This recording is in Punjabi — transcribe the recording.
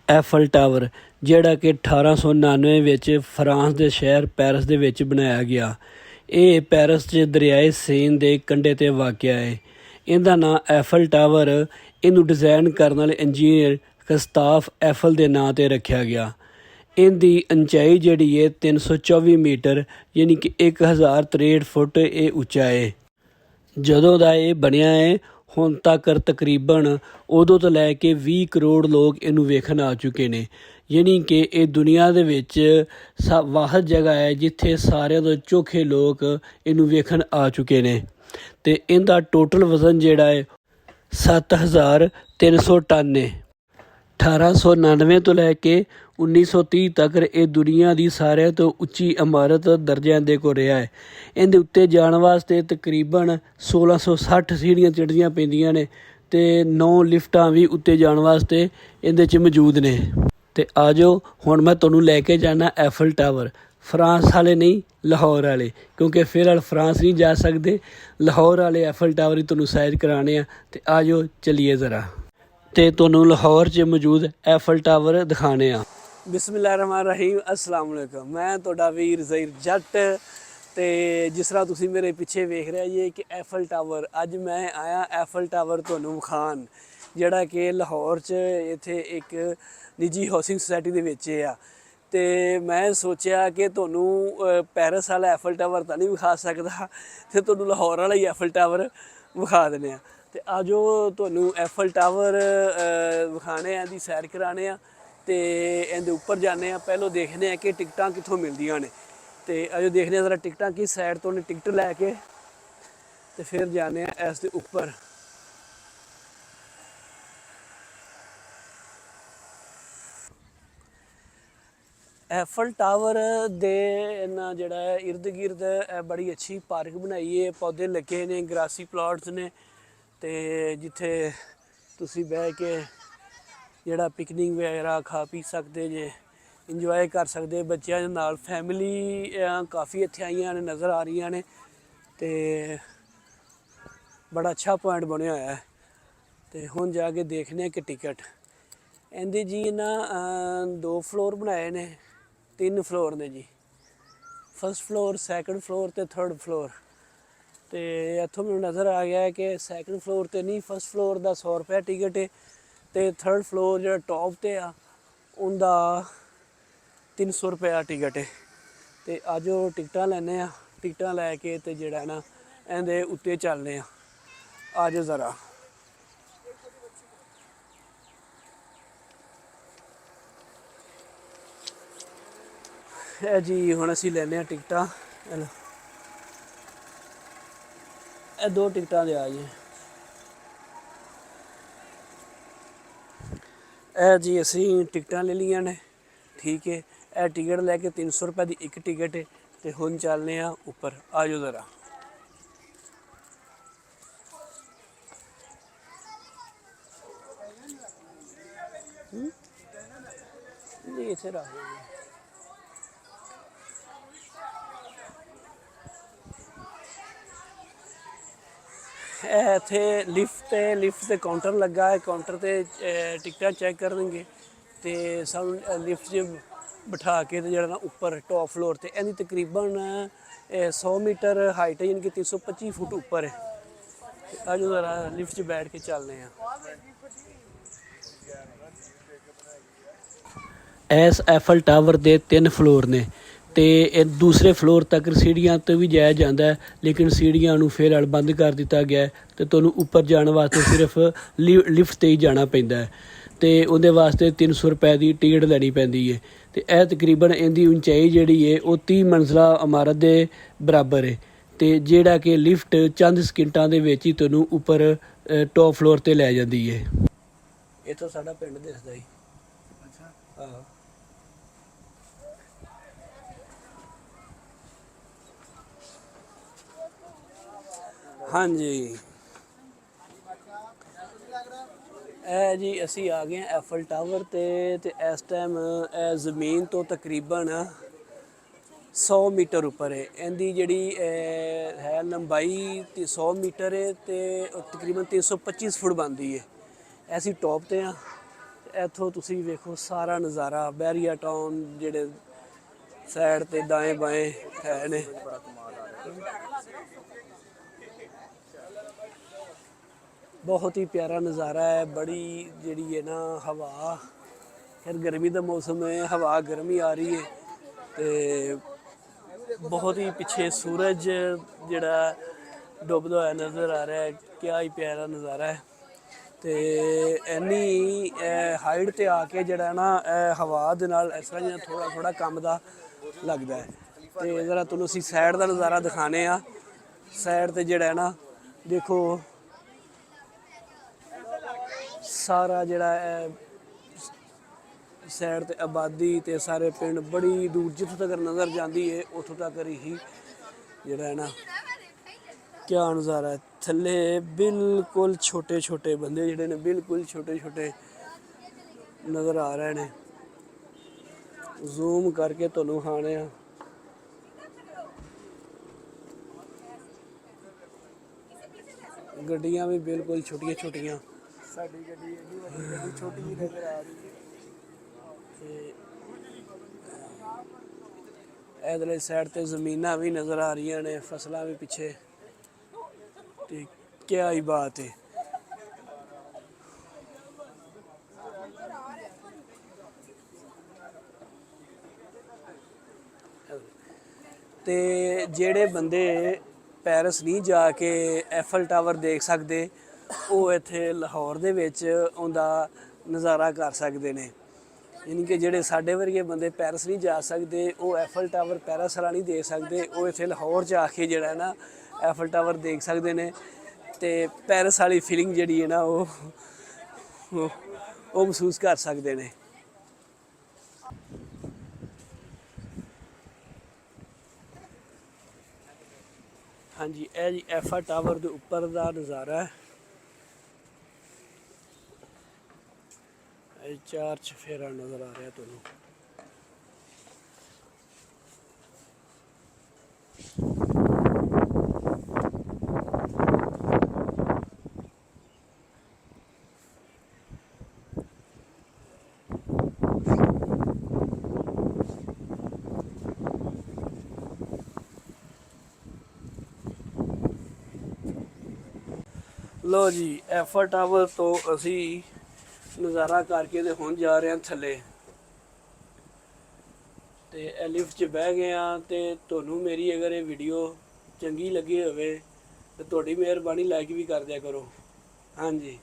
ਐਫਲ ਟਾਵਰ ਜਿਹੜਾ ਕਿ 1899 ਵਿੱਚ ਫਰਾਂਸ ਦੇ ਸ਼ਹਿਰ ਪੈਰਿਸ ਦੇ ਵਿੱਚ ਬਣਾਇਆ ਗਿਆ। ਇਹ ਪੈਰਿਸ 'ਚ ਦਰਿਆਏ ਸੇਨ ਦੇ ਕੰਢੇ 'ਤੇ ਵਾਕਿਆ ਹੈ। ਇਹਦਾ ਨਾਂ ਐਫਲ ਟਾਵਰ ਇਹਨੂੰ ਡਿਜ਼ਾਈਨ ਕਰਨ ਵਾਲੇ ਇੰਜੀਨੀਅਰ ਕਸਤਾਫ ਐਫਲ ਦੇ ਨਾਂ 'ਤੇ ਰੱਖਿਆ ਗਿਆ। ਇਹਦੀ ਉਚਾਈ ਜਿਹੜੀ ਹੈ 324 ਮੀਟਰ ਯਾਨੀ ਕਿ 1063 ਫੁੱਟ ਇਹ ਉੱਚਾ ਹੈ। ਜਦੋਂ ਦਾ ਇਹ ਬਣਿਆ ਹੈ ਹੁਣ ਤੱਕ ਤਕਰੀਬਨ ਉਦੋਂ ਤੋਂ ਲੈ ਕੇ 20 ਕਰੋੜ ਲੋਕ ਇਹਨੂੰ ਵੇਖਣ ਆ ਚੁੱਕੇ ਨੇ। ਯਾਨੀ ਕਿ ਇਹ ਦੁਨੀਆ ਦੇ ਵਿੱਚ ਵਾਹਦ ਜਗ੍ਹਾ ਹੈ ਜਿੱਥੇ ਸਾਰਿਆਂ ਤੋਂ ਚੋਖੇ ਲੋਕ ਇਹਨੂੰ ਵੇਖਣ ਆ ਚੁੱਕੇ ਨੇ। ਅਤੇ ਇਹਦਾ ਟੋਟਲ ਵਜ਼ਨ ਜਿਹੜਾ ਹੈ 7300 ਟਨ ਹੈ। 1899 ਤੋਂ ਲੈ ਕੇ 1930 ਤੱਕ ਇਹ ਦੁਨੀਆ ਦੀ ਸਾਰਿਆਂ ਤੋਂ ਉੱਚੀ ਇਮਾਰਤ ਦਰਜਿਆਂ ਦੇ ਕੋਲ ਰਿਹਾ ਹੈ। ਇਹਦੇ ਉੱਤੇ ਜਾਣ ਵਾਸਤੇ ਤਕਰੀਬਨ 1660 ਸੀੜੀਆਂ ਚੜ੍ਹਨੀਆਂ ਪੈਂਦੀਆਂ ਨੇ ਅਤੇ 9 ਲਿਫਟਾਂ ਵੀ ਉੱਤੇ ਜਾਣ ਵਾਸਤੇ ਇਹਦੇ 'ਚ ਮੌਜੂਦ ਨੇ। ਅਤੇ ਆ ਜਾਓ ਹੁਣ ਮੈਂ ਤੁਹਾਨੂੰ ਲੈ ਕੇ ਜਾਣਾ ਐਫਲ ਟਾਵਰ। ਫਰਾਂਸ ਵਾਲੇ ਨਹੀਂ, ਲਾਹੌਰ ਵਾਲੇ, ਕਿਉਂਕਿ ਫਿਰ ਵਾਲ ਫਰਾਂਸ ਨਹੀਂ ਜਾ ਸਕਦੇ। ਲਾਹੌਰ ਵਾਲੇ ਐਫਲ ਟਾਵਰ ਹੀ ਤੁਹਾਨੂੰ ਸੈਰ ਕਰਾਉਣੇ ਆ। ਅਤੇ ਆ ਜਾਓ ਚੱਲੀਏ ਜ਼ਰਾ ਅਤੇ ਤੁਹਾਨੂੰ ਲਾਹੌਰ 'ਚ ਮੌਜੂਦ ਐਫਲ ਟਾਵਰ ਦਿਖਾਣੇ ਆ। ਬਿਸਮਿਲ੍ਲਾਹਿਰ ਰਹਿਮਾਨ ਰਹੀਮ। अस्सलाम वालेकुम। मैं ਤੁਹਾਡਾ ਵੀਰ ਜ਼ਹੀਰ ਜੱਟ। ਅਤੇ ਜਿਸ ਤਰ੍ਹਾਂ ਤੁਸੀਂ ਮੇਰੇ ਪਿੱਛੇ ਵੇਖ ਰਹੇ ਜੀ ਕਿ ਐਫਲ ਟਾਵਰ, ਅੱਜ ਮੈਂ ਆਇਆ ਐਫਲ ਟਾਵਰ ਤੁਹਾਨੂੰ ਵਿਖਾਉਣ, ਜਿਹੜਾ ਕਿ ਲਾਹੌਰ 'ਚ ਇੱਥੇ ਇੱਕ ਨਿੱਜੀ ਹਾਊਸਿੰਗ ਸੁਸਾਇਟੀ ਦੇ ਵਿੱਚ ਆ। ਅਤੇ ਮੈਂ ਸੋਚਿਆ ਕਿ ਤੁਹਾਨੂੰ ਪੈਰਿਸ ਵਾਲਾ ਐਫਲ ਟਾਵਰ ਤਾਂ ਨਹੀਂ ਵਿਖਾ ਸਕਦਾ, ਅਤੇ ਤੁਹਾਨੂੰ ਲਾਹੌਰ ਵਾਲਾ ਹੀ ਐਫਲ ਟਾਵਰ ਵਿਖਾ ਦਿੰਦੇ ਹਾਂ। ਅਤੇ ਆ ਜਾਓ ਤੁਹਾਨੂੰ ਐਫਲ ਟਾਵਰ ਵਿਖਾਣੇ ਆ, ਦੀ ਸੈਰ ਕਰਾਉਣੇ ਆ ਅਤੇ ਇਹਦੇ ਉੱਪਰ ਜਾਂਦੇ ਹਾਂ। ਪਹਿਲੋਂ ਦੇਖਦੇ ਹਾਂ ਕਿ ਟਿਕਟਾਂ ਕਿੱਥੋਂ ਮਿਲਦੀਆਂ ਨੇ। ਅਤੇ ਅਜੋ ਦੇਖਦੇ ਹਾਂ ਜ਼ਰਾ ਟਿਕਟਾਂ ਕਿਸ ਸਾਈਡ ਤੋਂ ਨੇ, ਟਿਕਟ ਲੈ ਕੇ ਅਤੇ ਫਿਰ ਜਾਂਦੇ ਹਾਂ ਇਸ ਦੇ ਉੱਪਰ। ਐਫਲ ਟਾਵਰ ਦੇ ਇਹਨਾਂ ਜਿਹੜਾ ਹੈ ਇਰਦ ਗਿਰਦ ਬੜੀ ਅੱਛੀ ਪਾਰਕ ਬਣਾਈ ਹੈ, ਪੌਦੇ ਲੱਗੇ ਨੇ, ਗਰਾਸੀ ਪਲਾਟਸ ਨੇ, ਅਤੇ ਜਿੱਥੇ ਤੁਸੀਂ ਬਹਿ ਕੇ ਜਿਹੜਾ ਪਿਕਨਿਕ ਵਗੈਰਾ ਖਾ ਪੀ ਸਕਦੇ ਜੇ, ਇੰਜੋਏ ਕਰ ਸਕਦੇ ਬੱਚਿਆਂ ਦੇ ਨਾਲ। ਫੈਮਿਲੀ ਕਾਫੀ ਇੱਥੇ ਆਈਆਂ ਨੇ, ਨਜ਼ਰ ਆ ਰਹੀਆਂ ਨੇ, ਅਤੇ ਬੜਾ ਅੱਛਾ ਪੁਆਇੰਟ ਬਣਿਆ ਹੋਇਆ ਹੈ। ਅਤੇ ਹੁਣ ਜਾ ਕੇ ਦੇਖਦੇ ਹਾਂ ਕਿ ਟਿਕਟ ਇਹਦੇ ਜੀ ਇਹਨਾਂ 2 ਫਲੋਰ ਬਣਾਏ ਨੇ, 3 ਫਲੋਰ ਨੇ ਜੀ, ਫਸਟ ਫਲੋਰ, ਸੈਕਿੰਡ ਫਲੋਰ ਅਤੇ ਥਰਡ ਫਲੋਰ। ਅਤੇ ਇੱਥੋਂ ਮੈਨੂੰ ਨਜ਼ਰ ਆ ਗਿਆ ਕਿ ਸੈਕਿੰਡ ਫਲੋਰ 'ਤੇ ਨਹੀਂ, ਫਸਟ ਫਲੋਰ ਦਾ 100 ਰੁਪਏ ਟਿਕਟ ਹੈ, ਅਤੇ ਥਰਡ ਫਲੋਰ ਜਿਹੜਾ ਟੋਪ 'ਤੇ ਆ ਉਹਦਾ 300 ਰੁਪਇਆ ਟਿਕਟ ਹੈ। ਅਤੇ ਅੱਜ ਉਹ ਟਿਕਟਾਂ ਲੈਂਦੇ ਹਾਂ, ਟਿਕਟਾਂ ਲੈ ਕੇ ਅਤੇ ਜਿਹੜਾ ਨਾ ਇਹਦੇ ਉੱਤੇ ਚੱਲਦੇ ਹਾਂ। ਆ ਜਾਓ ਜ਼ਰਾ। ਇਹ ਜੀ ਹੁਣ ਅਸੀਂ ਲੈਂਦੇ ਹਾਂ ਟਿਕਟਾਂ। ਇਹ 2 ਟਿਕਟਾਂ ਦੇ ਆ ਜੀ। ਇਹ ਜੀ ਅਸੀਂ ਟਿਕਟਾਂ ਲੈ ਲਈਆਂ ਨੇ, ਠੀਕ ਹੈ। ਇਹ ਟਿਕਟ ਲੈ ਕੇ 300 ਰੁਪਏ ਦੀ ਇੱਕ ਟਿਕਟ ਹੈ। ਅਤੇ ਹੁਣ ਚੱਲਦੇ ਹਾਂ ਉੱਪਰ। ਆ ਜਾਓ ਜ਼ਰਾ। ਨਹੀਂ ਇੱਥੇ ਰੱਖ ਦਿਓ। ਇਹ ਇੱਥੇ ਲਿਫਟ 'ਤੇ ਕਾਊਂਟਰ ਲੱਗਾ ਹੈ। ਕਾਊਂਟਰ 'ਤੇ ਟਿਕਟਾਂ ਚੈੱਕ ਕਰਨਗੇ ਅਤੇ ਸਾਨੂੰ ਲਿਫਟ 'ਚ ਬਿਠਾ ਕੇ ਅਤੇ ਜਿਹੜਾ ਨਾ ਉੱਪਰ ਟੋਪ ਫਲੋਰ 'ਤੇ ਇਹਦੀ ਤਕਰੀਬਨ 100 ਮੀਟਰ ਹਾਈਟ ਹੈ, ਯਾਨੀ ਕਿ 325 ਫੁੱਟ ਉੱਪਰ ਹੈ। ਅੱਜ ਜ਼ਰਾ ਲਿਫਟ 'ਚ ਬੈਠ ਕੇ ਚੱਲਦੇ ਹਾਂ। ਇਸ ਐਫਲ ਟਾਵਰ ਦੇ 3 ਫਲੋਰ ਨੇ ਅਤੇ ਇਹ ਦੂਸਰੇ ਫਲੋਰ ਤੱਕ ਸੀੜੀਆਂ 'ਤੇ ਵੀ ਜਾਇਆ ਜਾਂਦਾ ਹੈ, ਲੇਕਿਨ ਸੀੜੀਆਂ ਨੂੰ ਫਿਰ ਨਾਲ ਬੰਦ ਕਰ ਦਿੱਤਾ ਗਿਆ ਅਤੇ ਤੁਹਾਨੂੰ ਉੱਪਰ ਜਾਣ ਵਾਸਤੇ ਸਿਰਫ ਲਿਫਟ 'ਤੇ ਹੀ ਜਾਣਾ ਪੈਂਦਾ ਹੈ। ਅਤੇ ਉਹਦੇ ਵਾਸਤੇ 300 ਰੁਪਏ ਦੀ ਟਿਕਟ ਲੈਣੀ ਪੈਂਦੀ ਹੈ। ਅਤੇ ਇਹ ਤਕਰੀਬਨ ਇਹਦੀ ਉਚਾਈ ਜਿਹੜੀ ਹੈ ਉਹ 30 ਮੰਜ਼ਿਲਾ ਇਮਾਰਤ ਦੇ ਬਰਾਬਰ ਹੈ। ਅਤੇ ਜਿਹੜਾ ਕਿ ਲਿਫਟ ਚੰਦ ਸਕਿੰਟਾਂ ਦੇ ਵਿੱਚ ਹੀ ਤੁਹਾਨੂੰ ਉੱਪਰ ਟੋਪ ਫਲੋਰ 'ਤੇ ਲੈ ਜਾਂਦੀ ਹੈ। ਇੱਥੋਂ ਸਾਡਾ ਪਿੰਡ ਦਿਸਦਾ ਜੀ। ਅੱਛਾ। ਹਾਂ। ਹਾਂਜੀ, ਇਹ ਜੀ ਅਸੀਂ ਆ ਗਏ ਹਾਂ ਐਫਲ ਟਾਵਰ 'ਤੇ। ਅਤੇ ਇਸ ਟਾਈਮ ਇਹ ਜ਼ਮੀਨ ਤੋਂ ਤਕਰੀਬਨ 100 ਮੀਟਰ ਉੱਪਰ ਹੈ। ਇਹਦੀ ਜਿਹੜੀ ਹੈ ਲੰਬਾਈ 100 ਮੀਟਰ ਹੈ ਅਤੇ ਤਕਰੀਬਨ 325 ਫੁੱਟ ਬਣਦੀ ਹੈ। ਅਸੀਂ ਟੋਪ 'ਤੇ ਹਾਂ। ਇੱਥੋਂ ਤੁਸੀਂ ਵੇਖੋ ਸਾਰਾ ਨਜ਼ਾਰਾ ਬਹਿਰੀਆ ਟਾਊਨ ਜਿਹੜੇ ਸਾਈਡ ਤੇ ਦਾएं ਬਾएं ਹੈ ਨੇ। बहुत ही प्यारा नज़ारा है। बड़ी जी है ना हवा, फिर गर्मी का मौसम है, हवा गर्मी आ रही है तो बहुत ही पिछे सूरज जड़ा डुबदा हुआ नज़र आ रहा है। क्या ही प्यारा नज़ारा है। तो इन्नी हाइट ते आके जड़ा ना हवा दे नाल इस तरह जिहा थोड़ा थोड़ा कंबदा लगदा है। तो जरा तुहानूं असीं साइड का नज़ारा दिखाने आ। साइड ते जड़ा है ना देखो सारा जड़ा साइड ते आबादी ते सारे पिंड बड़ी दूर जित्थों तक नज़र जाती है उतों तक ही जड़ा है ना क्या नज़ारा है। थल्ले बिल्कुल छोटे छोटे बंदे जड़े ने बिल्कुल छोटे छोटे नज़र आ रहे हैं। जूम करके तुहानूं खाने गड्डियां भी बिल्कुल छोटियां छोटियां साडी गड्डी एडी वड्डी गड्डी छोटी ही नजर आ रही है। इधरली साइड ते ज़मीनां भी नज़र आ रही ने, फसलां भी पिछे। ते क्या ही बात है। ते जेड़े बंदे पैरिस नहीं जाके एफल टावर देख सकते वो इत्थे लाहौर दे विच उहदा नज़ारा कर सकते हैं। यानी कि जेड़े साडे वर्गे बंदे पैरिस नहीं जा सकते वो एफल टावर पैरिस वाला नहीं देख सकते, वो इत्थे लाहौर च आके जेड़ा है ना एफल टावर देख सकते हैं। तो पैरिस वाली फीलिंग जिहड़ी है ना वो महसूस कर सकते हैं। हाँ जी, यह जी एफल टावर के उपर का नज़ारा है। चार चफेरा नज़र आ रहा तुहानूं। लो जी एफल टावर तो असी नज़ारा करके तो हुण जा रहे हैं थल्ले। तो लिफ्ट च बह गए हैं। तो तुहानूं मेरी अगर ये वीडियो चंगी लगी होवे तो तुहाडी मेहरबानी लाइक भी कर दिया करो। हाँ जी।